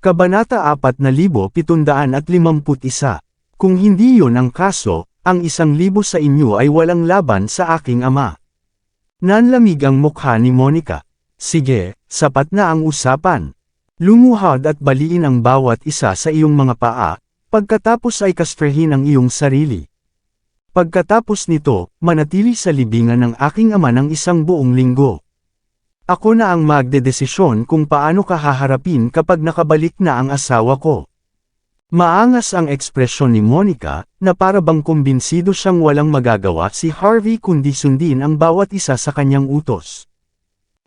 Kabanata 4751. Kung hindi yon ang kaso, ang 1,000 sa inyo ay walang laban sa aking ama. Nanlamig ang mukha ni Monica. Sige, sapat na ang usapan. Lumuhad at baliin ang bawat isa sa iyong mga paa, pagkatapos ay kastrehin ang iyong sarili. Pagkatapos nito, manatili sa libingan ng aking ama ng 1 buong linggo. Ako na ang magdedesisyon kung paano ka haharapin kapag nakabalik na ang asawa ko. Maangas ang ekspresyon ni Monica, na para bang kumbinsido siyang walang magagawa si Harvey kundi sundin ang bawat isa sa kanyang utos.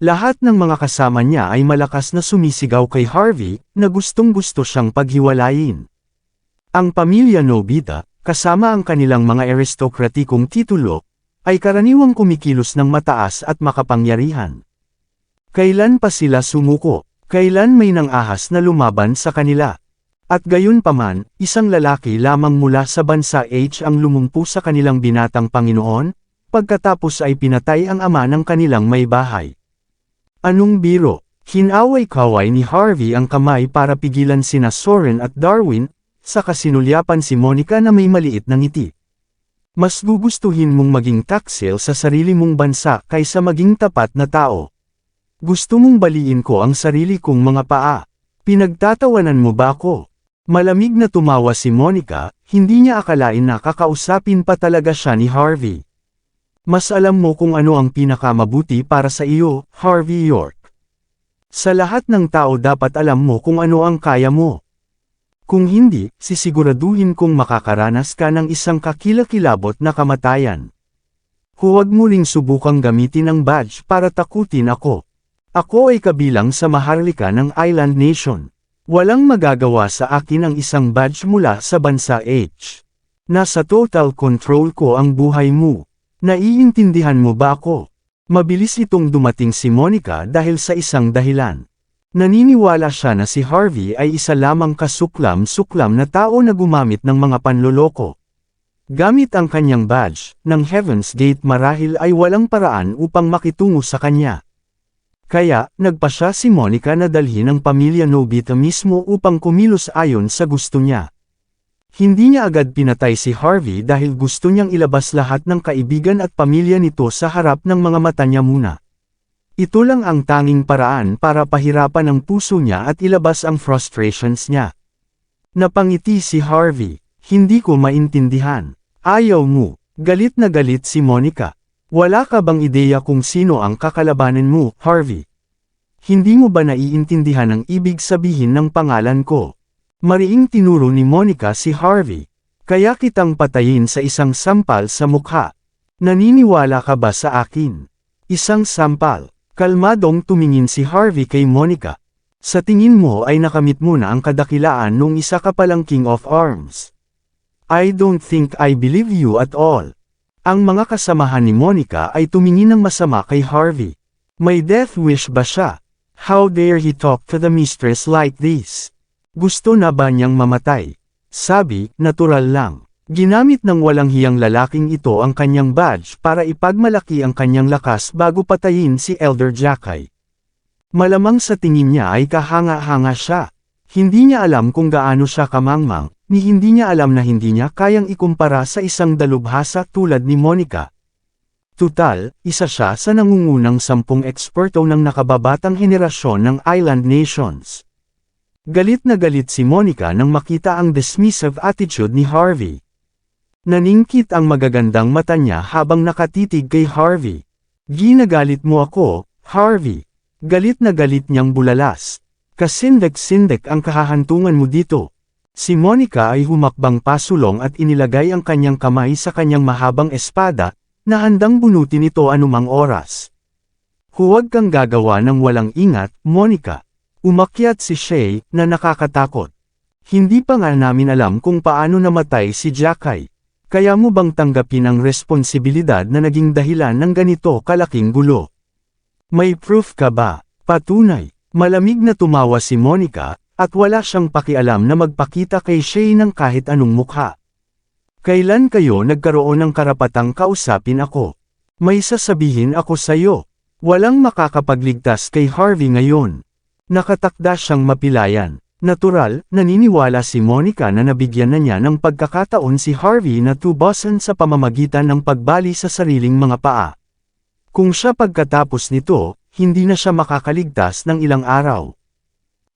Lahat ng mga kasama niya ay malakas na sumisigaw kay Harvey, na gustong-gusto siyang paghiwalayin. Ang pamilya Nobita, kasama ang kanilang mga aristokratikong titulo, ay karaniwang kumikilos ng mataas at makapangyarihan. Kailan pa sila sumuko? Kailan may nangahas na lumaban sa kanila? At gayon paman, isang lalaki lamang mula sa bansa H ang lumumpu sa kanilang binatang Panginoon, pagkatapos ay pinatay ang ama ng kanilang may bahay. Anong biro? Hinaway-kaway ni Harvey ang kamay para pigilan sina Soren at Darwin, sa kasinulyapan si Monica na may maliit na ngiti. Mas gugustuhin mong maging taksil sa sarili mong bansa kaysa maging tapat na tao. Gusto mong baliin ko ang sarili kong mga paa. Pinagtatawanan mo ba ako? Malamig na tumawa si Monica, hindi niya akalain na kakausapin pa talaga siya ni Harvey. Mas alam mo kung ano ang pinakamabuti para sa iyo, Harvey York. Sa lahat ng tao dapat alam mo kung ano ang kaya mo. Kung hindi, sisiguraduhin kong makakaranas ka ng isang kakilakilabot na kamatayan. Huwag mo ring subukang gamitin ang badge para takutin ako. Ako ay kabilang sa maharlika ng Island Nation. Walang magagawa sa akin ang isang badge mula sa bansa H. Nasa total control ko ang buhay mo. Naiintindihan mo ba ako? Mabilis itong dumating si Monica dahil sa isang dahilan. Naniniwala siya na si Harvey ay isa lamang kasuklam-suklam na tao na gumamit ng mga panloloko. Gamit ang kanyang badge, ng Heaven's Gate marahil ay walang paraan upang makitungo sa kanya. Kaya, nagpa siya si Monica na dalhin ang pamilya Nobita mismo upang kumilos ayon sa gusto niya. Hindi niya agad pinatay si Harvey dahil gusto niyang ilabas lahat ng kaibigan at pamilya nito sa harap ng mga mata niya muna. Ito lang ang tanging paraan para pahirapan ang puso niya at ilabas ang frustrations niya. Napangiti si Harvey. Hindi ko maintindihan. Ayaw mo. Galit na galit si Monica. Wala ka bang ideya kung sino ang kakalabanin mo, Harvey? Hindi mo ba naiintindihan ang ibig sabihin ng pangalan ko? Mariing tinuro ni Monica si Harvey. Kaya kitang patayin sa isang sampal sa mukha. Naniniwala ka ba sa akin? Isang sampal. Kalmadong tumingin si Harvey kay Monica. Sa tingin mo ay nakamit mo na ang kadakilaan nung isa ka palang King of Arms. I don't think I believe you at all. Ang mga kasamahan ni Monica ay tumingin ng masama kay Harvey. May death wish ba siya? How dare he talk to the mistress like this? Gusto na ba niyang mamatay? Sabi, natural lang. Ginamit ng walang hiyang lalaking ito ang kanyang badge para ipagmalaki ang kanyang lakas bago patayin si Elder Jackay. Malamang sa tingin niya ay kahanga-hanga siya. Hindi niya alam kung gaano siya kamangmang. Ni hindi niya alam na hindi niya kayang ikumpara sa isang dalubhasa tulad ni Monica. Tutal, isa siya sa nangungunang 10 eksperto ng nakababatang henerasyon ng Island Nations. Galit na galit si Monica nang makita ang dismissive attitude ni Harvey. Naningkit ang magagandang mata niya habang nakatitig kay Harvey. Ginagalit mo ako, Harvey. Galit na galit niyang bulalas. Kasindek-sindek ang kahahantungan mo dito. Si Monica ay humakbang pasulong at inilagay ang kanyang kamay sa kanyang mahabang espada, na handang bunutin ito anumang oras. Huwag kang gagawa ng walang ingat, Monica. Umakyat si Shay, na nakakatakot. Hindi pa nga namin alam kung paano namatay si Jackay. Kaya mo bang tanggapin ang responsibilidad na naging dahilan ng ganito kalaking gulo? May proof ka ba? Patunay. Malamig na tumawa si Monica, at wala siyang pakialam na magpakita kay Shay ng kahit anong mukha. Kailan kayo nagkaroon ng karapatang kausapin ako? May sasabihin ako sa'yo. Walang makakapagligtas kay Harvey ngayon. Nakatakda siyang mapilayan. Natural, naniniwala si Monica na nabigyan na niya ng pagkakataon si Harvey na tubusan sa pamamagitan ng pagbali sa sariling mga paa. Kung siya pagkatapos nito, hindi na siya makakaligtas ng ilang araw.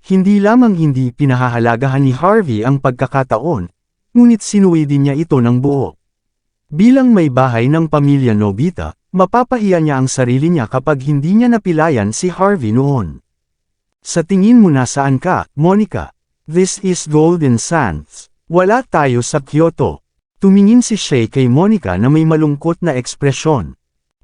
Hindi lamang hindi pinahahalagahan ni Harvey ang pagkakataon, ngunit sinuwi din niya ito ng buo. Bilang may bahay ng pamilya Nobita, mapapahiya niya ang sarili niya kapag hindi niya napilayan si Harvey noon. Sa tingin mo nasaan ka, Monica? This is Golden Sands. Wala tayo sa Kyoto. Tumingin si Shay kay Monica na may malungkot na ekspresyon.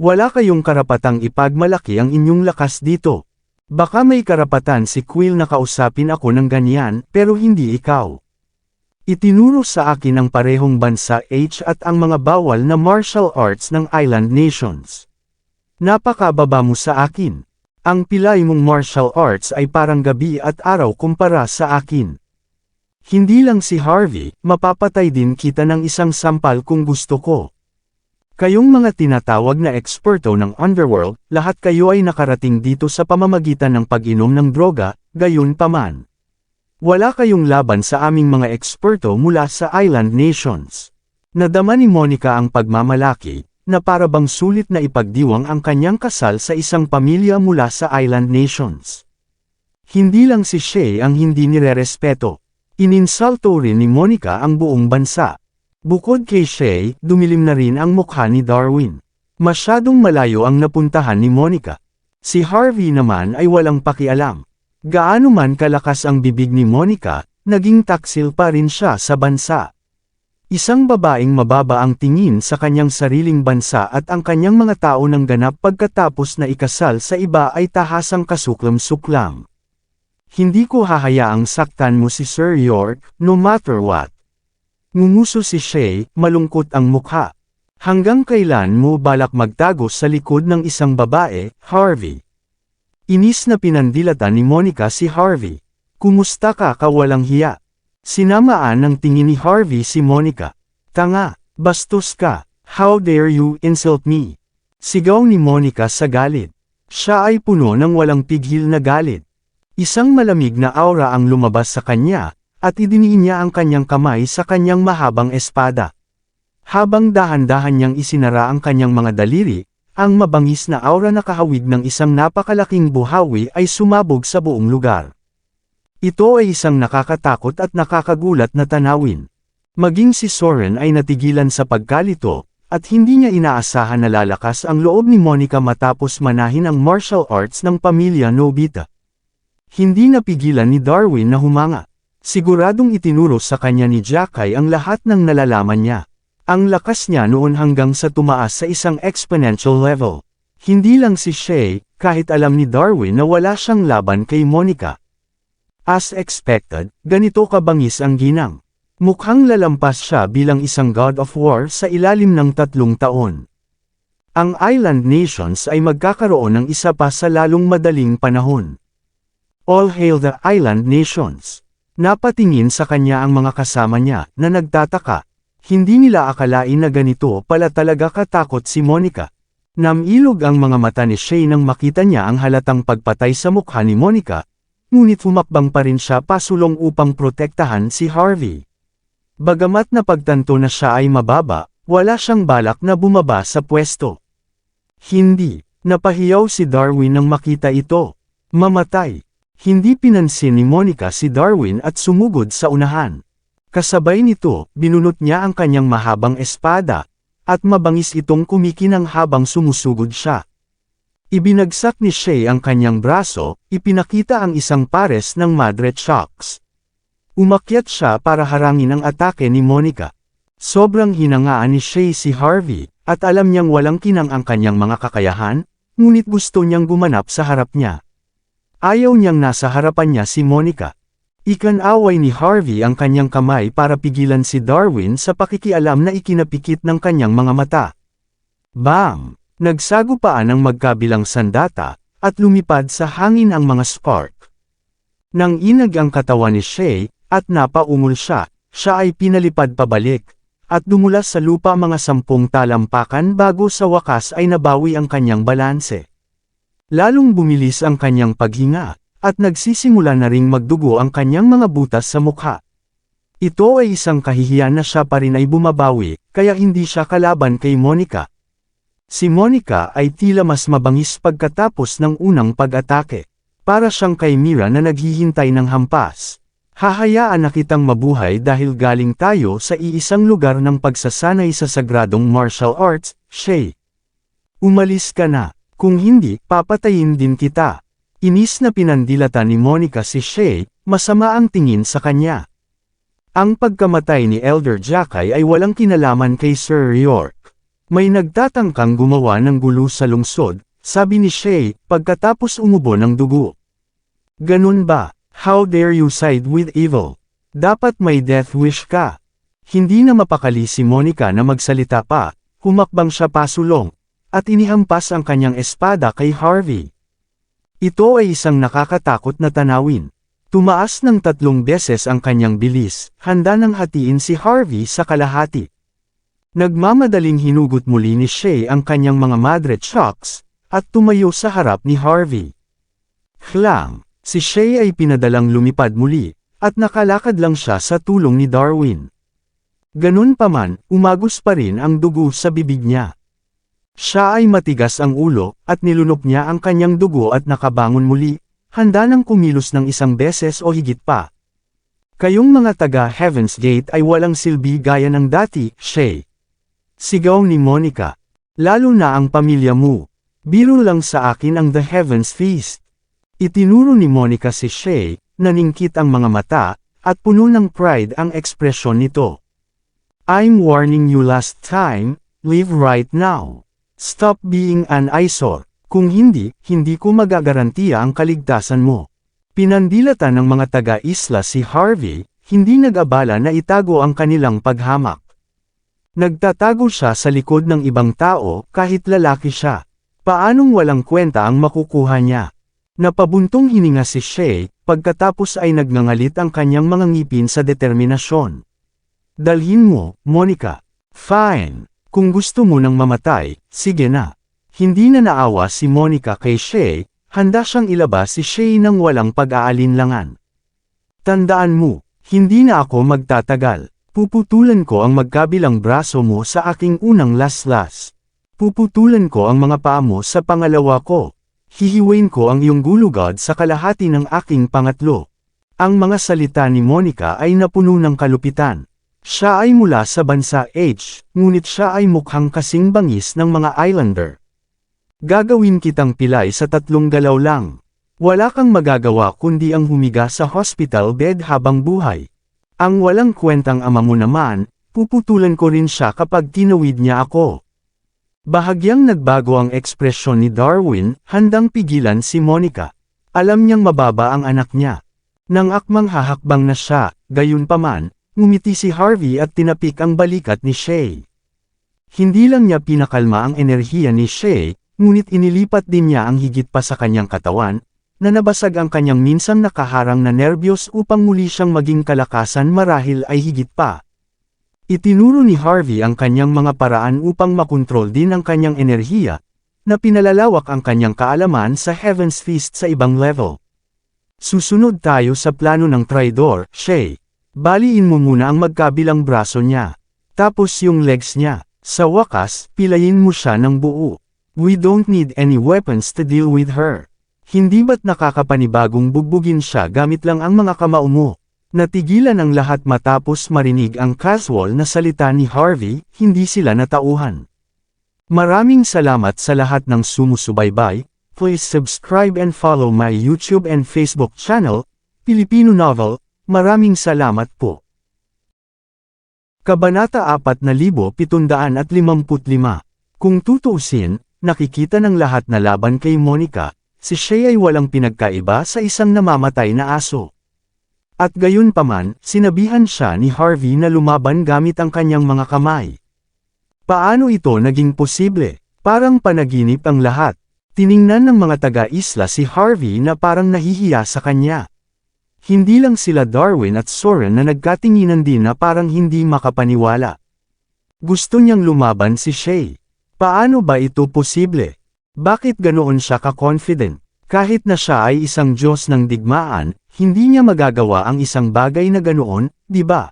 Wala kayong karapatang ipagmalaki ang inyong lakas dito. Baka may karapatan si Quill na kausapin ako ng ganyan, pero hindi ikaw. Itinuro sa akin ang parehong bansa H at ang mga bawal na martial arts ng island nations. Napakababa mo sa akin. Ang pilay mong martial arts ay parang gabi at araw kumpara sa akin. Hindi lang si Harvey, mapapatay din kita ng isang sampal kung gusto ko. Kayong mga tinatawag na eksperto ng underworld, lahat kayo ay nakarating dito sa pamamagitan ng pag-inom ng droga, gayon paman. Wala kayong laban sa aming mga eksperto mula sa island nations. Nadama ni Monica ang pagmamalaki, na para bang sulit na ipagdiwang ang kanyang kasal sa isang pamilya mula sa island nations. Hindi lang si Shay ang hindi nirerespeto. Ininsulto rin ni Monica ang buong bansa. Bukod kay Shay, dumilim na rin ang mukha ni Darwin. Masyadong malayo ang napuntahan ni Monica. Si Harvey naman ay walang pakialam. Gaano man kalakas ang bibig ni Monica, naging taksil pa rin siya sa bansa. Isang babaeng mababa ang tingin sa kanyang sariling bansa at ang kanyang mga tao ng ganap pagkatapos na ikasal sa iba ay tahasang kasuklam-suklam. Hindi ko hahayaang saktan mo si Sir York, no matter what. Ngumuso si Shay, malungkot ang mukha. Hanggang kailan mo balak magtago sa likod ng isang babae, Harvey? Inis na pinandilatan ni Monica si Harvey. Kumusta ka kawalang hiya? Sinamaan ng tingin ni Harvey si Monica. Tanga, bastos ka, how dare you insult me? Sigaw ni Monica sa galit. Siya ay puno ng walang pigil na galit. Isang malamig na aura ang lumabas sa kanya, at idiniin niya ang kanyang kamay sa kanyang mahabang espada. Habang dahan-dahan niyang isinara ang kanyang mga daliri, ang mabangis na aura na kahawig ng isang napakalaking buhawi ay sumabog sa buong lugar. Ito ay isang nakakatakot at nakakagulat na tanawin. Maging si Soren ay natigilan sa pagkalito, at hindi niya inaasahan na lalakas ang loob ni Monica matapos manahin ang martial arts ng pamilya Nobita. Hindi napigilan ni Darwin na humanga. Siguradong itinuro sa kanya ni Jackay ang lahat ng nalalaman niya. Ang lakas niya noon hanggang sa tumaas sa isang exponential level. Hindi lang si Shay, kahit alam ni Darwin na wala siyang laban kay Monica. As expected, ganito kabangis ang ginang. Mukhang lalampas siya bilang isang god of war sa ilalim ng 3 taon. Ang island nations ay magkakaroon ng isa pa sa lalong madaling panahon. All hail the island nations. Napatingin sa kanya ang mga kasama niya na nagtataka. Hindi nila akalain na ganito pala talaga katakot si Monica. Namilog ang mga mata ni Shay nang makita niya ang halatang pagpatay sa mukha ni Monica, ngunit humakbang pa rin siya pasulong upang protektahan si Harvey. Bagamat napagtanto na siya ay mababa, wala siyang balak na bumaba sa pwesto. Hindi, napahiyaw si Darwin nang makita ito. Mamatay. Hindi pinansin ni Monica si Darwin at sumugod sa unahan. Kasabay nito, binunot niya ang kanyang mahabang espada, at mabangis itong kumikinang habang sumusugod siya. Ibinagsak ni Shay ang kanyang braso, ipinakita ang isang pares ng Madre Shocks. Umakyat siya para harangin ang atake ni Monica. Sobrang hinangaan ni Shay si Harvey, at alam niyang walang kinang ang kanyang mga kakayahan, ngunit gusto niyang gumanap sa harap niya. Ayaw niyang nasa harapan niya si Monica. Ikan-away ni Harvey ang kanyang kamay para pigilan si Darwin sa pakikialam na ikinapikit ng kanyang mga mata. Bam! Nagsagupaan ang magkabilang sandata, at lumipad sa hangin ang mga spark. Nang inag ang katawan ni Shay, at napaungol siya, siya ay pinalipad pabalik, at dumulas sa lupa mga 10 talampakan bago sa wakas ay nabawi ang kanyang balanse. Lalong bumilis ang kanyang paghinga, At nagsisimula na ring magdugo ang kanyang mga butas sa mukha. Ito ay isang kahihiyan na siya pa rin ay bumabawi, kaya hindi siya kalaban kay Monica. Si Monica ay tila mas mabangis pagkatapos ng unang pag-atake. Para siyang kay Mira na naghihintay ng hampas. Hahayaan na kitang mabuhay dahil galing tayo sa iisang lugar ng pagsasanay sa sagradong martial arts, Shay. Umalis ka na, kung hindi, papatayin din kita. Inis na pinandilata ni Monica si Shay, masama ang tingin sa kanya. Ang pagkamatay ni Elder Jackay ay walang kinalaman kay Sir York. May nagtatangkang gumawa ng gulo sa lungsod, sabi ni Shay, pagkatapos umubo ng dugo. Ganun ba? How dare you side with evil? Dapat may death wish ka. Hindi na mapakali si Monica na magsalita pa, humakbang siya pasulong, at inihampas ang kanyang espada kay Harvey. Ito ay isang nakakatakot na tanawin. Tumaas ng 3 beses ang kanyang bilis, handa nang hatiin si Harvey sa kalahati. Nagmamadaling hinugot muli ni Shay ang kanyang mga madre shocks, at tumayo sa harap ni Harvey. Klang! Si Shay ay pinadalang lumipad muli, at nakalakad lang siya sa tulong ni Darwin. Ganun pa man, umagos pa rin ang dugo sa bibig niya. Siya ay matigas ang ulo, at nilunok niya ang kanyang dugo at nakabangon muli, handa nang kumilos ng 1 beses o higit pa. Kayong mga taga Heaven's Gate ay walang silbi gaya ng dati, Shay. Sigaw ni Monica. Lalo na ang pamilya mo. Biro lang sa akin ang The Heaven's Feast. Itinuro ni Monica si Shay, naningkit ang mga mata, at puno ng pride ang ekspresyon nito. I'm warning you last time, leave right now. Stop being an eyesore. Kung hindi, hindi ko magagarantiya ang kaligtasan mo. Pinandilatan ng mga taga-isla si Harvey, hindi nag-abala na itago ang kanilang paghamak. Nagtatago siya sa likod ng ibang tao kahit lalaki siya. Paanong walang kwenta ang makukuha niya? Napabuntong hininga si Shay, pagkatapos ay nagngangalit ang kanyang mga ngipin sa determinasyon. Dalhin mo, Monica. Fine. Kung gusto mo nang mamatay, sige na. Hindi na naawa si Monica kay Shay, handa siyang ilabas si Shay nang walang pag-aalinlangan. Tandaan mo, hindi na ako magtatagal. Puputulan ko ang magkabilang braso mo sa aking unang laslas. Puputulan ko ang mga paa mo sa pangalawa ko. Hihiwain ko ang iyong gulugod sa kalahati ng aking pangatlo. Ang mga salita ni Monica ay napuno ng kalupitan. Siya ay mula sa bansa H, ngunit siya ay mukhang kasing bangis ng mga Islander. Gagawin kitang pilay sa 3 galaw lang. Wala kang magagawa kundi ang humiga sa hospital bed habang buhay. Ang walang kwentang ama mo naman, puputulan ko rin siya kapag tinawid niya ako. Bahagyang nagbago ang ekspresyon ni Darwin, handang pigilan si Monica. Alam niyang mababa ang anak niya. Nang akmang hahakbang na siya, gayunpaman, ngumiti si Harvey at tinapik ang balikat ni Shay. Hindi lang niya pinakalma ang enerhiya ni Shay, ngunit inilipat din niya ang higit pa sa kanyang katawan, na nabasag ang kanyang minsang nakaharang na nerbiyos upang muli siyang maging kalakasan marahil ay higit pa. Itinuro ni Harvey ang kanyang mga paraan upang makontrol din ang kanyang enerhiya, na pinalalawak ang kanyang kaalaman sa Heaven's Feast sa ibang level. Susunod tayo sa plano ng traidor, Shay. Baliin mo muna ang magkabilang braso niya. Tapos yung legs niya. Sa wakas, pilayin mo siya ng buo. We don't need any weapons to deal with her. Hindi ba't nakakapanibagong bugbugin siya gamit lang ang mga kamao mo? Natigilan ang lahat matapos marinig ang casual na salita ni Harvey, hindi sila natauhan. Maraming salamat sa lahat ng sumusubaybay. Please subscribe and follow my YouTube and Facebook channel, Filipino Novel. Maraming salamat po. Kabanata 4755. Kung tutuusin, nakikita ng lahat na laban kay Monica, si Shay ay walang pinagkaiba sa isang namamatay na aso. At gayunpaman, sinabihan siya ni Harvey na lumaban gamit ang kanyang mga kamay. Paano ito naging posible? Parang panaginip ang lahat. Tiningnan ng mga taga-isla si Harvey na parang nahihiya sa kanya. Hindi lang sila Darwin at Soren na nagkatinginan din na parang hindi makapaniwala. Gusto niyang lumaban si Shay. Paano ba ito posible? Bakit ganoon siya ka-confident? Kahit na siya ay isang Diyos ng digmaan, hindi niya magagawa ang isang bagay na ganoon, di ba?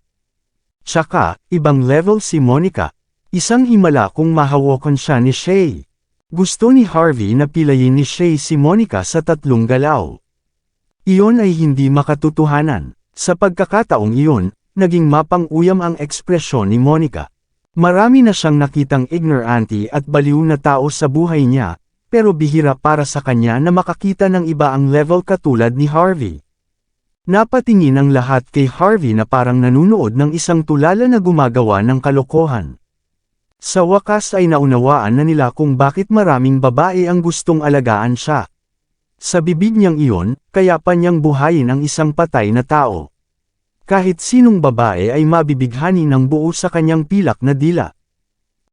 Tsaka, ibang level si Monica. Isang himala kung mahawakan siya ni Shay. Gusto ni Harvey na pilayin ni Shay si Monica sa 3 galaw. Iyon ay hindi makatotohanan. Sa pagkakataong iyon, naging mapang-uyam ang ekspresyon ni Monica. Marami na siyang nakitang ignorante at baliw na tao sa buhay niya, pero bihira para sa kanya na makakita ng iba ang level katulad ni Harvey. Napatingin ang lahat kay Harvey na parang nanunood ng isang tulala na gumagawa ng kalokohan. Sa wakas ay naunawaan na nila kung bakit maraming babae ang gustong alagaan siya. Sa bibig niyang iyon, kaya pa niyang buhayin ang isang patay na tao. Kahit sinong babae ay mabibighani ng buo sa kanyang pilak na dila.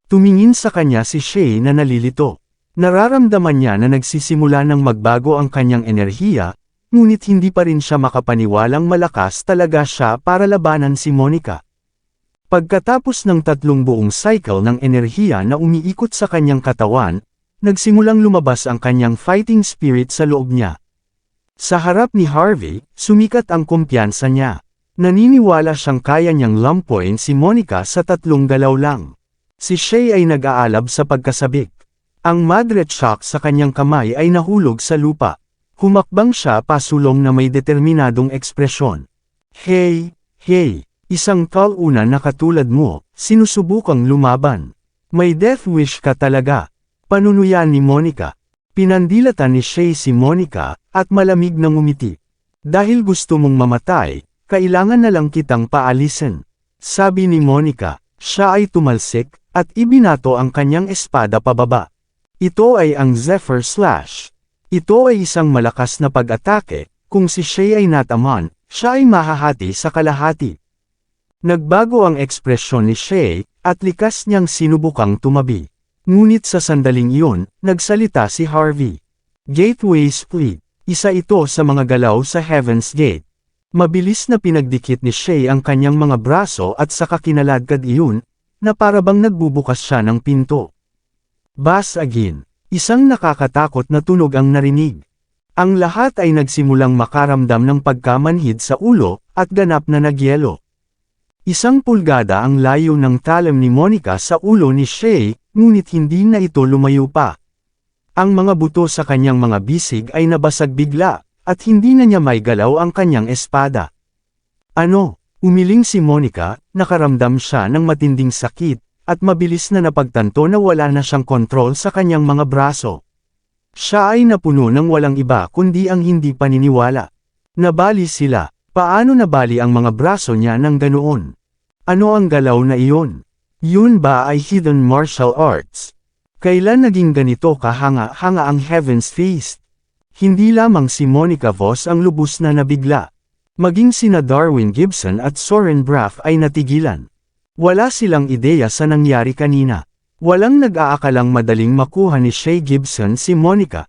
Tumingin sa kanya si Shay na nalilito. Nararamdaman niya na nagsisimula ng magbago ang kanyang enerhiya, ngunit hindi pa rin siya makapaniwalang malakas talaga siya para labanan si Monica. Pagkatapos ng 3 buong cycle ng enerhiya na umiikot sa kanyang katawan, nagsimulang lumabas ang kanyang fighting spirit sa loob niya. Sa harap ni Harvey, sumikat ang kumpiyansa niya. Naniniwala siyang kaya niyang lampuin si Monica sa 3 galaw lang. Si Shay ay nag-aalab sa pagkasabik. Ang Madret Shock sa kanyang kamay ay nahulog sa lupa. Humakbang siya pasulong na may determinadong ekspresyon. Hey, hey! Isang talunan na katulad mo, sinusubukang lumaban. May death wish ka talaga. Panunuyan ni Monica. Pinandilatan ni Shay si Monica, at malamig na ngumiti. Dahil gusto mong mamatay, kailangan na lang kitang paalisin. Sabi ni Monica, siya ay tumalsik, at ibinato ang kanyang espada pababa. Ito ay ang Zephyr Slash. Ito ay isang malakas na pag-atake, kung si Shay ay nataman, siya ay mahahati sa kalahati. Nagbago ang ekspresyon ni Shay, at likas niyang sinubukang tumabi. Ngunit sa sandaling iyon, nagsalita si Harvey. Gateway Split. Isa ito sa mga galaw sa Heaven's Gate. Mabilis na pinagdikit ni Shay ang kanyang mga braso at saka kinaladkad iyon, na parabang nagbubukas siya ng pinto. Bas again. Isang nakakatakot na tunog ang narinig. Ang lahat ay nagsimulang makaramdam ng pagkamanhid sa ulo, at ganap na nagyelo. 1 pulgada ang layo ng talim ni Monica sa ulo ni Shay, ngunit hindi na ito lumayo pa. Ang mga buto sa kanyang mga bisig ay nabasag bigla, at hindi na niya maigalaw ang kanyang espada. Ano? Umiling si Monica, nakaramdam siya ng matinding sakit, at mabilis na napagtanto na wala na siyang kontrol sa kanyang mga braso. Siya ay napuno ng walang iba kundi ang hindi paniniwala. Nabali sila. Paano nabali ang mga braso niya ng ganoon? Ano ang galaw na iyon? Yun ba ay hidden martial arts? Kailan naging ganito kahanga-hanga ang Heaven's Feast? Hindi lamang si Monica Vos ang lubos na nabigla. Maging sina Darwin Gibson at Soren Braff ay natigilan. Wala silang ideya sa nangyari kanina. Walang nag-aakalang madaling makuha ni Shay Gibson si Monica.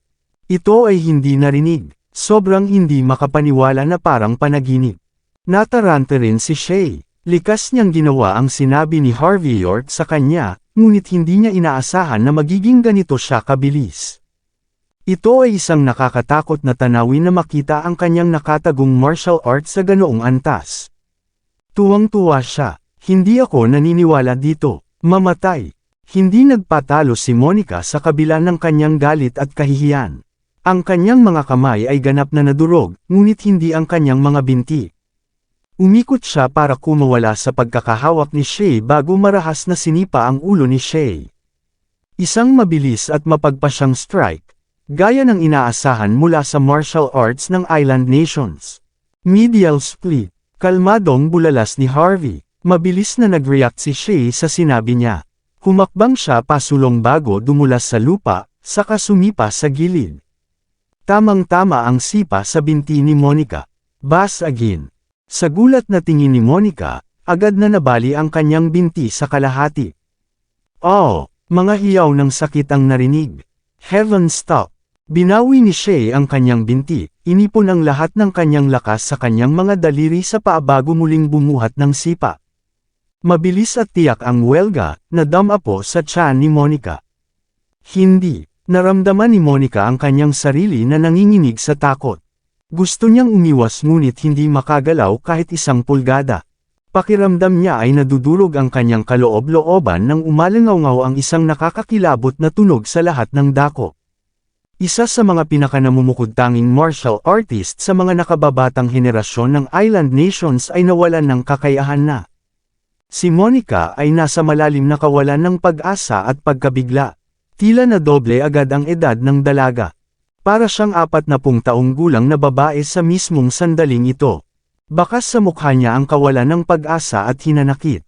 Ito ay hindi narinig. Sobrang hindi makapaniwala na parang panaginip. Natarante rin si Shay. Likas niyang ginawa ang sinabi ni Harvey York sa kanya, ngunit hindi niya inaasahan na magiging ganito siya kabilis. Ito ay isang nakakatakot na tanawin na makita ang kanyang nakatagong martial arts sa ganoong antas. Tuwang-tuwa siya. Hindi ako naniniwala dito. Mamatay. Hindi nagpatalo si Monica sa kabila ng kanyang galit at kahihiyan. Ang kanyang mga kamay ay ganap na nadurog, ngunit hindi ang kanyang mga binti. Umikot siya para kumawala sa pagkakahawak ni Shay bago marahas na sinipa ang ulo ni Shay. Isang mabilis at mapagpasyang strike, gaya ng inaasahan mula sa martial arts ng Island Nations. Medial split, kalmadong bulalas ni Harvey. Mabilis na nag-react si Shay sa sinabi niya. Humakbang siya pasulong bago dumulas sa lupa, saka sumipa sa gilid. Tamang-tama ang sipa sa binti ni Monica. Bas again. Sa gulat na tingin ni Monica, agad na nabali ang kanyang binti sa kalahati. Oh, mga hiyaw ng sakit ang narinig. Heaven stop. Binawi ni Shay ang kanyang binti, inipon ang lahat ng kanyang lakas sa kanyang mga daliri sa paa bago muling bumuhat ng sipa. Mabilis at tiyak ang welga, na damapo sa tiyan ni Monica. Hindi. Naramdaman ni Monica ang kanyang sarili na nanginginig sa takot. Gusto niyang umiwas ngunit hindi makagalaw kahit isang pulgada. Pakiramdam niya ay nadudurog ang kanyang kaloob-looban nang umalangaw ang isang nakakakilabot na tunog sa lahat ng dako. Isa sa mga pinakanamumukod-tanging martial artist sa mga nakababatang henerasyon ng Island Nations ay nawalan ng kakayahan na. Si Monica ay nasa malalim na kawalan ng pag-asa at pagkabigla. Tila na doble agad ang edad ng dalaga. Para siyang 40 taong gulang na babae sa mismong sandaling ito. Bakas sa mukha niya ang kawalan ng pag-asa at hinanakit.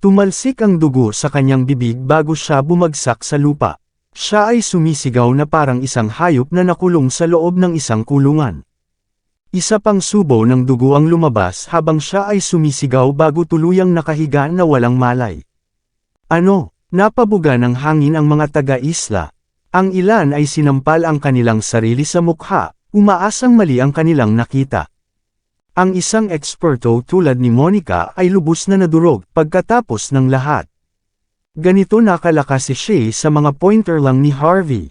Tumalsik ang dugo sa kanyang bibig bago siya bumagsak sa lupa. Siya ay sumisigaw na parang isang hayop na nakulong sa loob ng isang kulungan. Isa pang subo ng dugo ang lumabas habang siya ay sumisigaw bago tuluyang nakahiga na walang malay. Ano? Napabuga ng hangin ang mga taga-isla. Ang ilan ay sinampal ang kanilang sarili sa mukha, umaasang mali ang kanilang nakita. Ang isang eksperto tulad ni Monica ay lubos na nadurog pagkatapos ng lahat. Ganito nakalakas si Shay sa mga pointer lang ni Harvey.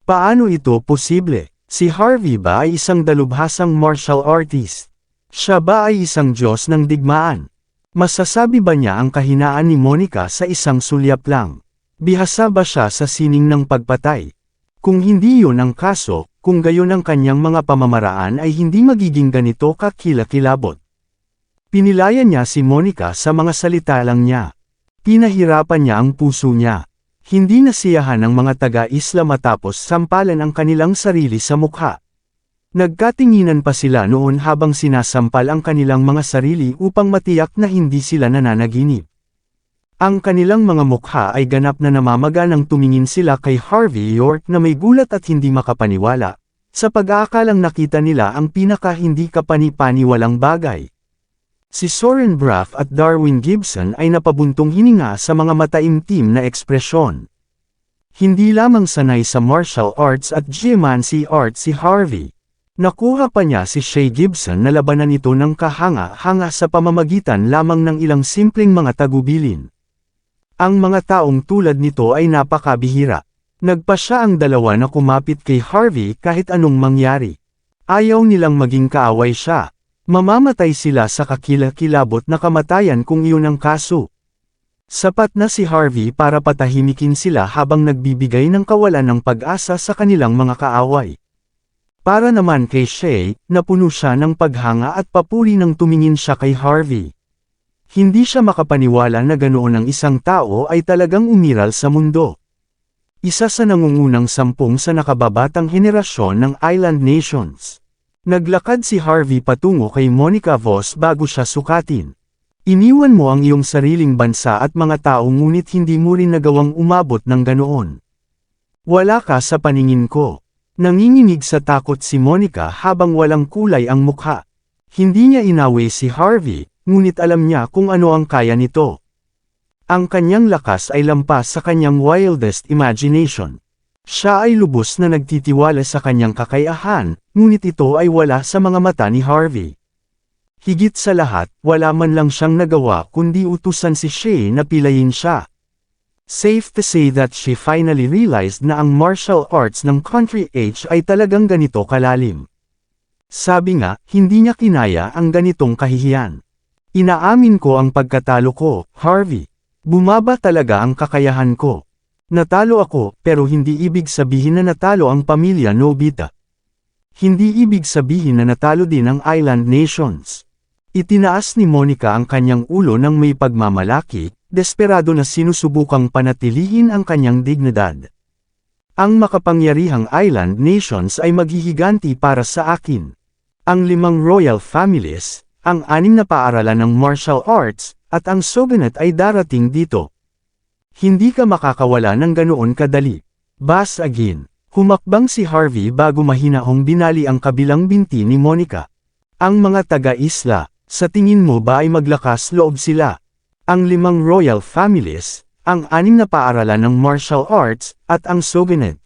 Paano ito posible? Si Harvey ba ay isang dalubhasang martial artist? Siya ba ay isang Diyos ng digmaan? Masasabi ba niya ang kahinaan ni Monica sa isang sulyap lang? Bihasa ba siya sa sining ng pagpatay? Kung hindi yun ang kaso, kung gayon ang kanyang mga pamamaraan ay hindi magiging ganito kakilakilabot. Pinilayan niya si Monica sa mga salita lang niya. Pinahirapan niya ang puso niya. Hindi nasiyahan ang mga taga-isla matapos sampalan ang kanilang sarili sa mukha. Nagkatinginan pa sila noon habang sinasampal ang kanilang mga sarili upang matiyak na hindi sila nananaginip. Ang kanilang mga mukha ay ganap na namamaga nang tumingin sila kay Harvey York na may gulat at hindi makapaniwala, sa pag-aakalang nakita nila ang pinaka-hindi kapani-paniwalang bagay. Si Soren Braff at Darwin Gibson ay napabuntong hininga sa mga mataimtim na ekspresyon. Hindi lamang sanay sa martial arts at geomancy arts si Harvey. Nakuha pa niya si Shay Gibson na labanan ito ng kahanga-hanga sa pamamagitan lamang ng ilang simpleng mga tagubilin. Ang mga taong tulad nito ay napakabihira. Nagpa siya ang dalawa na kumapit kay Harvey kahit anong mangyari. Ayaw nilang maging kaaway siya. Mamamatay sila sa kakilakilabot na kamatayan kung iyon ang kaso. Sapat na si Harvey para patahimikin sila habang nagbibigay ng kawalan ng pag-asa sa kanilang mga kaaway. Para naman kay Shay, napuno siya ng paghanga at papuri nang tumingin siya kay Harvey. Hindi siya makapaniwala na ganoon ang isang tao ay talagang umiral sa mundo. Isa sa nangungunang 10 sa nakababatang henerasyon ng Island Nations. Naglakad si Harvey patungo kay Monica Voss bago siya sukatin. Iniwan mo ang iyong sariling bansa at mga tao ngunit hindi mo rin nagawang umabot ng ganoon. Wala ka sa paningin ko. Nanginginig sa takot si Monica habang walang kulay ang mukha. Hindi niya inawi si Harvey, ngunit alam niya kung ano ang kaya nito. Ang kanyang lakas ay lampas sa kanyang wildest imagination. Siya ay lubos na nagtitiwala sa kanyang kakayahan, ngunit ito ay wala sa mga mata ni Harvey. Higit sa lahat, wala man lang siyang nagawa kundi utusan si Shay na pilayin siya. Safe to say that she finally realized na ang martial arts ng Country Age ay talagang ganito kalalim. Sabi nga, hindi niya kinaya ang ganitong kahihiyan. Inaamin ko ang pagkatalo ko, Harvey. Bumaba talaga ang kakayahan ko. Natalo ako, pero hindi ibig sabihin na natalo ang pamilya Nobita. Hindi ibig sabihin na natalo din ang Island Nations. Itinaas ni Monica ang kanyang ulo ng may pagmamalaki, desperado na sinusubukang panatilihin ang kanyang dignidad. Ang makapangyarihang Island Nations ay maghihiganti para sa akin. Ang 5 royal families, ang 6 na paaralan ng martial arts, at ang shogunate ay darating dito. Hindi ka makakawala ng ganoon kadali. Bas again. Humakbang si Harvey bago mahinahong binali ang kabilang binti ni Monica. Ang mga taga-isla, sa tingin mo ba ay maglakas loob sila? Ang 5 royal families, ang 6 na paaralan ng martial arts, at ang shogunate.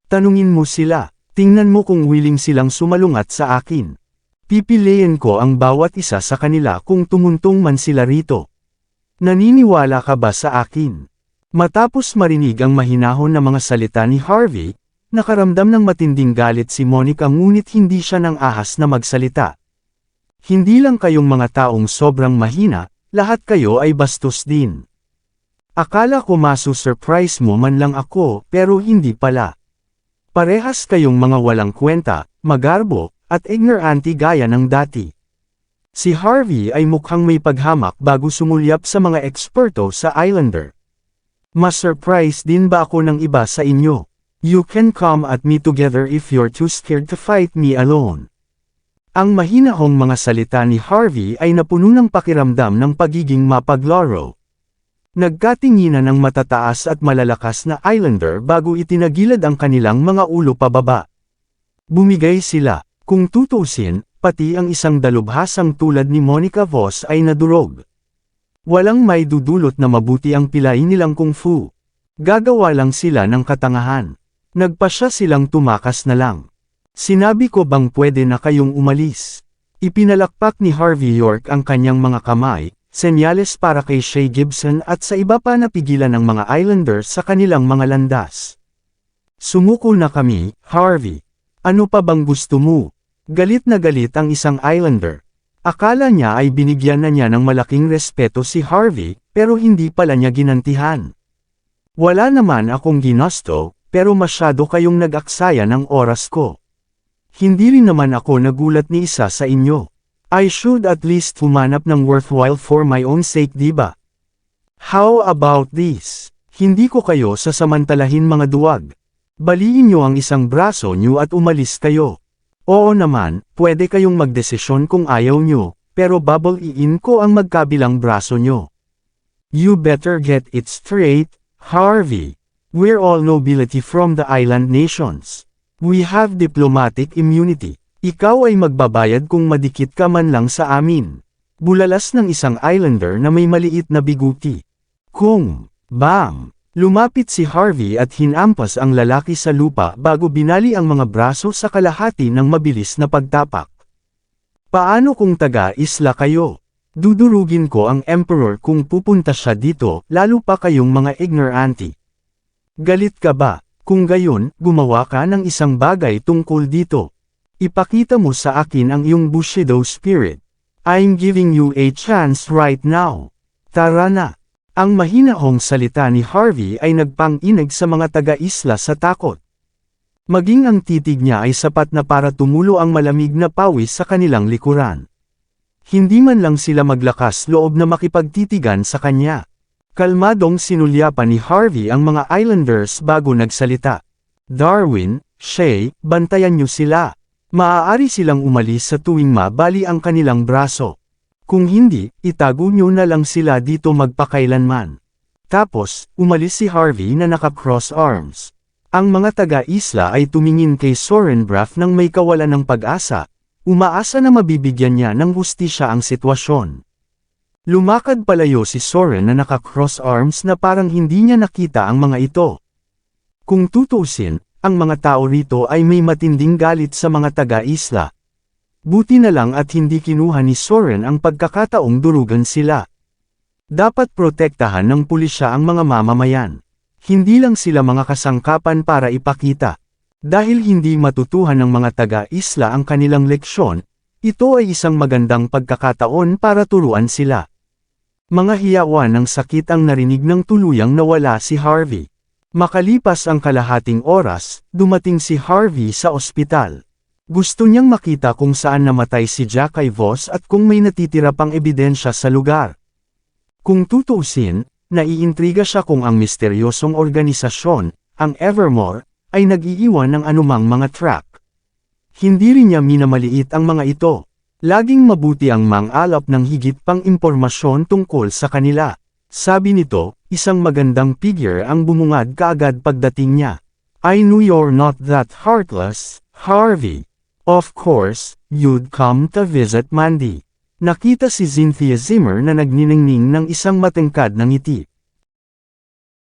Tanungin mo sila, tingnan mo kung willing silang sumalungat sa akin. Pipiliin ko ang bawat isa sa kanila kung tumuntong man sila rito. Naniniwala ka ba sa akin? Matapos marinig ang mahinahon na mga salita ni Harvey, nakaramdam ng matinding galit si Monica ngunit hindi siya nang ahas na magsalita. Hindi lang kayong mga taong sobrang mahina, lahat kayo ay bastos din. Akala ko masu-surprise mo man lang ako pero hindi pala. Parehas kayong mga walang kwenta, magarbo, at ignorante gaya ng dati. Si Harvey ay mukhang may paghamak bago sumulyap sa mga eksperto sa Islander. Mas-surprise din ba ako ng iba sa inyo? You can come at me together if you're too scared to fight me alone. Ang mahinahong mga salita ni Harvey ay napuno ng pakiramdam ng pagiging mapaglaro. Nagkatinginan ng matataas at malalakas na Islander bago itinagilad ang kanilang mga ulo pababa. Bumigay sila, kung tutusin, pati ang isang dalubhasang tulad ni Monica Voss ay nadurog. Walang may dudulot na mabuti ang pilay nilang kung fu. Gagawa lang sila ng katangahan. Nagpasya silang tumakas na lang. Sinabi ko bang pwede na kayong umalis? Ipinalakpak ni Harvey York ang kanyang mga kamay, senyales para kay Shay Gibson at sa iba pa na pigilan ng mga Islanders sa kanilang mga landas. Sumuko na kami, Harvey. Ano pa bang gusto mo? Galit na galit ang isang Islander. Akala niya ay binigyan na niya ng malaking respeto si Harvey, pero hindi pala niya ginantihan. Wala naman akong ginusto, pero masyado kayong nag-aksaya ng oras ko. Hindi rin naman ako nagulat ni isa sa inyo. I should at least humanap ng worthwhile for my own sake, diba? How about this? Hindi ko kayo sasamantalahin mga duwag. Baliin niyo ang isang braso niyo at umalis kayo. Oo naman, pwede kayong magdesisyon kung ayaw nyo, pero babaliin ko ang magkabilang braso nyo. You better get it straight, Harvey. We're all nobility from the island nations. We have diplomatic immunity. Ikaw ay magbabayad kung madikit ka man lang sa amin. Bulalas ng isang Islander na may maliit na biguti. Kung, bam! Lumapit si Harvey at hinampas ang lalaki sa lupa bago binali ang mga braso sa kalahati ng mabilis na pagtapak. Paano kung taga-isla kayo? Dudurugin ko ang Emperor kung pupunta siya dito, lalo pa kayong mga ignorante. Galit ka ba? Kung gayon, gumawa ka ng isang bagay tungkol dito. Ipakita mo sa akin ang iyong Bushido spirit. I'm giving you a chance right now. Tara na! Ang mahinahong salita ni Harvey ay nagpang-inig sa mga taga-isla sa takot. Maging ang titig niya ay sapat na para tumulo ang malamig na pawis sa kanilang likuran. Hindi man lang sila maglakas loob na makipagtitigan sa kanya. Kalmadong sinulyapan ni Harvey ang mga Islanders bago nagsalita. Darwin, Shay, bantayan niyo sila. Maaari silang umalis sa tuwing mabali ang kanilang braso. Kung hindi, itago nyo na lang sila dito magpakailanman. Tapos, umalis si Harvey na naka-cross arms. Ang mga taga-isla ay tumingin kay Soren Braff nang may kawalan ng pag-asa, umaasa na mabibigyan niya ng hustisya ang sitwasyon. Lumakad palayo si Soren na naka-cross arms na parang hindi niya nakita ang mga ito. Kung tutusin, ang mga tao rito ay may matinding galit sa mga taga-isla. Buti na lang at hindi kinuha ni Soren ang pagkakataong durugan sila. Dapat protektahan ng pulisya ang mga mamamayan. Hindi lang sila mga kasangkapan para ipakita. Dahil hindi matutuhan ng mga taga-isla ang kanilang leksyon, ito ay isang magandang pagkakataon para turuan sila. Mga hiyawan ng sakit ang narinig ng tuluyang nawala si Harvey. Makalipas ang kalahating oras, dumating si Harvey sa ospital. Gusto niyang makita kung saan namatay si Jackie Voss at kung may natitira pang ebidensya sa lugar. Kung tutusin, naiintriga siya kung ang misteryosong organisasyon, ang Evermore, ay nag-iiwan ng anumang mga track. Hindi rin niya minamaliit ang mga ito. Laging mabuti ang mang-alap ng higit pang impormasyon tungkol sa kanila. Sabi nito, isang magandang figure ang bumungad kaagad pagdating niya. I knew you're not that heartless, Harvey. Of course, you'd come to visit Mandy. Nakita si Cynthia Zimmer na nagniningning ng isang matengkad na ngiti.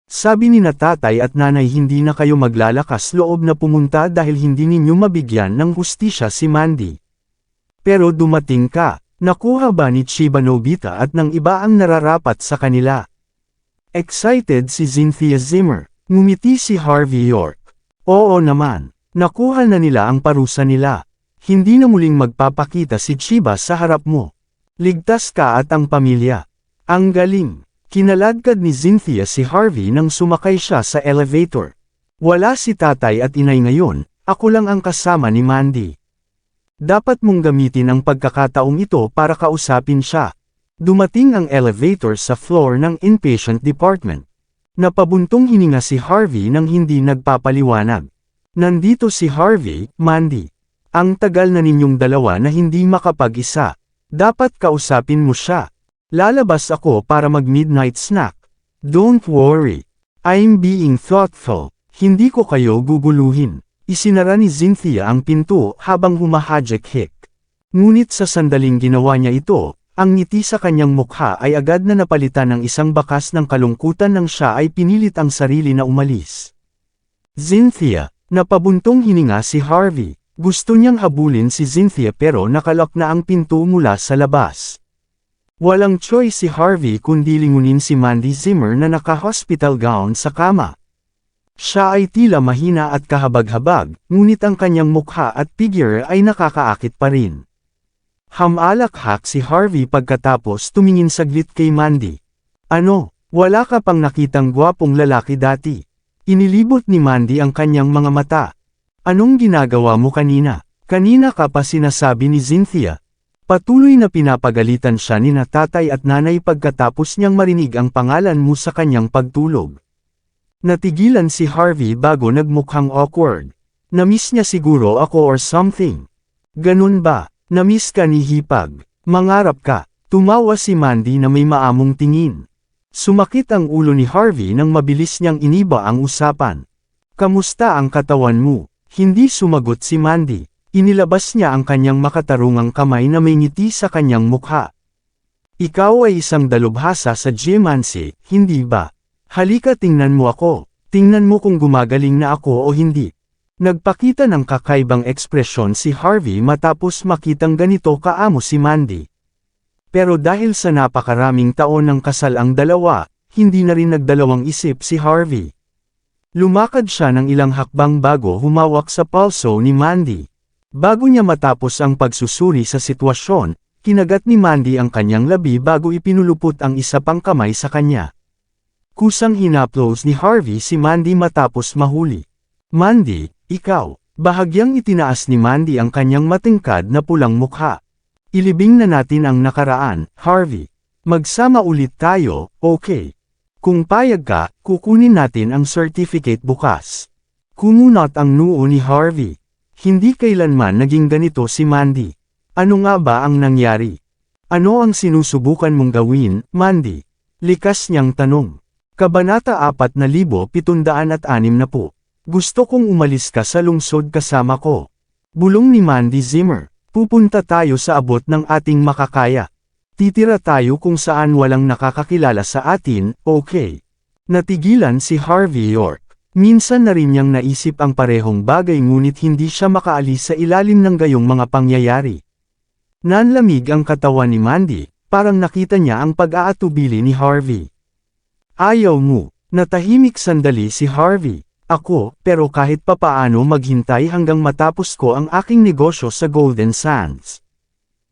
Sabi ni na tatay at nanay hindi na kayo maglalakas loob na pumunta dahil hindi ninyo mabigyan ng hustisya si Mandy. Pero dumating ka, nakuha ba ni Chiba Nobita at ng iba ang nararapat sa kanila? Excited si Cynthia Zimmer. Ngumiti si Harvey York. Oo naman. Nakuha na nila ang parusa nila. Hindi na muling magpapakita si Chiba sa harap mo. Ligtas ka at ang pamilya. Ang galing. Kinaladkad ni Cynthia si Harvey nang sumakay siya sa elevator. Wala si tatay at inay ngayon, ako lang ang kasama ni Mandy. Dapat mong gamitin ang pagkakataong ito para kausapin siya. Dumating ang elevator sa floor ng inpatient department. Napabuntong hininga si Harvey nang hindi nagpapaliwanag. Nandito si Harvey, Mandy. Ang tagal na ninyong dalawa na hindi makapag-isa. Dapat kausapin mo siya. Lalabas ako para mag-midnight snack. Don't worry. I'm being thoughtful. Hindi ko kayo guguluhin. Isinara ni Cynthia ang pinto habang humahajek-hik. Ngunit sa sandaling ginawa niya ito, ang ngiti sa kanyang mukha ay agad na napalitan ng isang bakas ng kalungkutan nang siya ay pinilit ang sarili na umalis. Cynthia, napabuntong hininga si Harvey. Gusto niyang habulin si Cynthia pero nakalak na ang pinto mula sa labas. Walang choice si Harvey kundi lingunin si Mandy Zimmer na naka-hospital gown sa kama. Siya ay tila mahina at kahabag-habag, ngunit ang kanyang mukha at figure ay nakakaakit pa rin. Hamalakhak si Harvey pagkatapos tumingin saglit kay Mandy. Ano, wala ka pang nakitang gwapong lalaki dati? Inilibot ni Mandy ang kanyang mga mata. Anong ginagawa mo kanina? Kanina ka pa sinasabi ni Cynthia. Patuloy na pinapagalitan siya ni na tatay at nanay pagkatapos niyang marinig ang pangalan mo sa kanyang pagtulog. Natigilan si Harvey bago nagmukhang awkward. Namiss niya siguro ako or something. Ganun ba? Namiss ka ni Hipag. Mangarap ka. Tumawa si Mandy na may maamong tingin. Sumakit ang ulo ni Harvey nang mabilis niyang iniba ang usapan. Kamusta ang katawan mo? Hindi sumagot si Mandy. Inilabas niya ang kanyang makatarungang kamay na may ngiti sa kanyang mukha. Ikaw ay isang dalubhasa sa geomancy, hindi ba? Halika tingnan mo ako. Tingnan mo kung gumagaling na ako o hindi. Nagpakita ng kakaibang ekspresyon si Harvey matapos makitang ganito kaamo si Mandy. Pero dahil sa napakaraming taon ng kasal ang dalawa, hindi na rin nagdalawang isip si Harvey. Lumakad siya ng ilang hakbang bago humawak sa palso ni Mandy. Bago niya matapos ang pagsusuri sa sitwasyon, kinagat ni Mandy ang kanyang labi bago ipinulupot ang isa pang kamay sa kanya. Kusang hinaplos ni Harvey si Mandy matapos mahuli. Mandy, ikaw. Bahagyang itinaas ni Mandy ang kanyang matingkad na pulang mukha. Ilibing na natin ang nakaraan, Harvey. Magsama ulit tayo, okay? Kung payag ka, kukunin natin ang certificate bukas. Kumunot ang noo ni Harvey. Hindi kailanman naging ganito si Mandy. Ano nga ba ang nangyari? Ano ang sinusubukan mong gawin, Mandy? Likas niyang tanong. Kabanata 4760. Gusto kong umalis ka sa lungsod kasama ko. Bulong ni Mandy Zimmer. Pupunta tayo sa abot ng ating makakaya. Titira tayo kung saan walang nakakakilala sa atin, okay? Natigilan si Harvey York. Minsan na rin niyang naisip ang parehong bagay ngunit hindi siya makaalis sa ilalim ng gayong mga pangyayari. Nanlamig ang katawan ni Mandy, parang nakita niya ang pag-aatubili ni Harvey. Ayaw mo. Natahimik sandali si Harvey. Ako, pero kahit papaano maghintay hanggang matapos ko ang aking negosyo sa Golden Sands.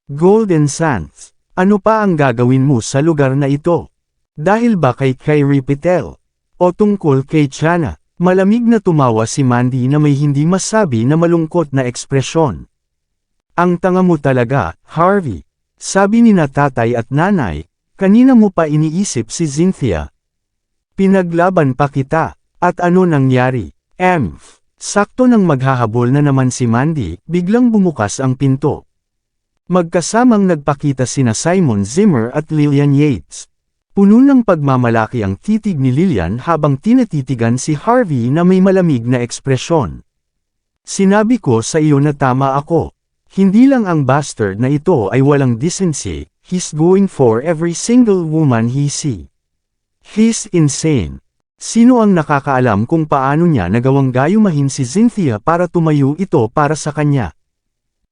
Golden Sands. Ano pa ang gagawin mo sa lugar na ito? Dahil ba kay Kyrie Patel? O tungkol kay Chana? Malamig na tumawa si Mandy na may hindi masabi na malungkot na ekspresyon. Ang tanga mo talaga, Harvey. Sabi ni na tatay at nanay, kanina mo pa iniisip si Cynthia. Pinaglaban pa kita. At ano nangyari? Sakto nang maghahabol na naman si Mandy, biglang bumukas ang pinto. Magkasamang nagpakita sina Simon Zimmer at Lillian Yates. Puno ng pagmamalaki ang titig ni Lillian habang tinatitigan si Harvey na may malamig na ekspresyon. Sinabi ko sa iyo na tama ako. Hindi lang ang bastard na ito ay walang decency, he's going for every single woman he see. He's insane. Sino ang nakakaalam kung paano niya nagawang gayumahin si Cynthia para tumayo ito para sa kanya?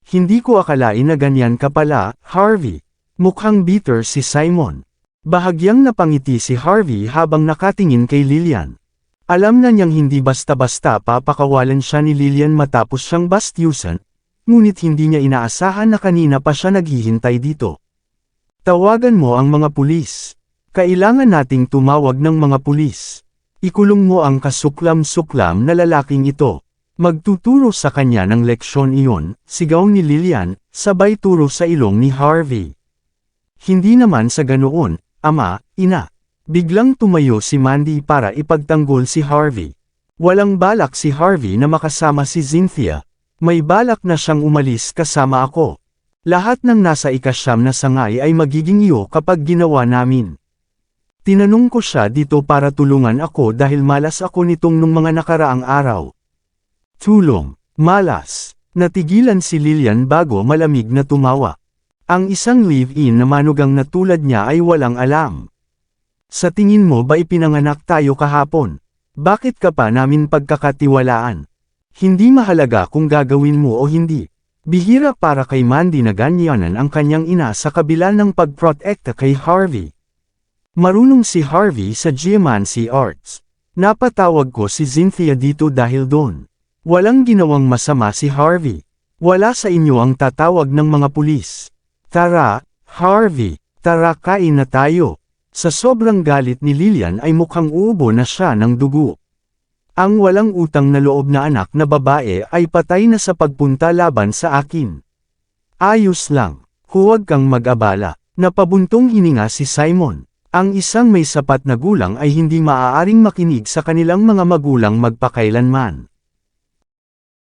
Hindi ko akalain na ganyan ka pala, Harvey. Mukhang bitter si Simon. Bahagyang napangiti si Harvey habang nakatingin kay Lillian. Alam na niyang hindi basta-basta papakawalan siya ni Lillian matapos siyang bastyusan, ngunit hindi niya inaasahan na kanina pa siya naghihintay dito. Tawagan mo ang mga pulis. Kailangan nating tumawag ng mga pulis. Ikulong mo ang kasuklam-suklam na lalaking ito. Magtuturo sa kanya ng leksyon iyon, sigaw ni Lillian, sabay turo sa ilong ni Harvey. Hindi naman sa ganoon, ama, ina. Biglang tumayo si Mandy para ipagtanggol si Harvey. Walang balak si Harvey na makasama si Cynthia. May balak na siyang umalis kasama ako. Lahat ng nasa ikasyam na sangay ay magiging iyo kapag ginawa namin. Tinanong ko siya dito para tulungan ako dahil malas ako nitong nung mga nakaraang araw. Tulong, malas. Natigilan si Lillian bago malamig na tumawa. Ang isang live-in na manugang na tulad niya ay walang alam. Sa tingin mo ba ipinanganak tayo kahapon? Bakit ka pa namin pagkakatiwalaan? Hindi mahalaga kung gagawin mo o hindi. Bihira para kay Mandy na ganyanan ang kanyang ina sa kabila ng pagprotekta kay Harvey. Marunong si Harvey sa geomancy arts. Napatawag ko si Cynthia dito dahil doon. Walang ginawang masama si Harvey. Wala sa inyo ang tatawag ng mga pulis. Tara, Harvey, tara kain na tayo. Sa sobrang galit ni Lillian ay mukhang uubo na siya ng dugo. Ang walang utang na loob na anak na babae ay patay na sa pagpunta laban sa akin. Ayos lang, huwag kang mag-abala. Napabuntong hininga si Simon. Ang isang may sapat na gulang ay hindi maaaring makinig sa kanilang mga magulang magpakailanman.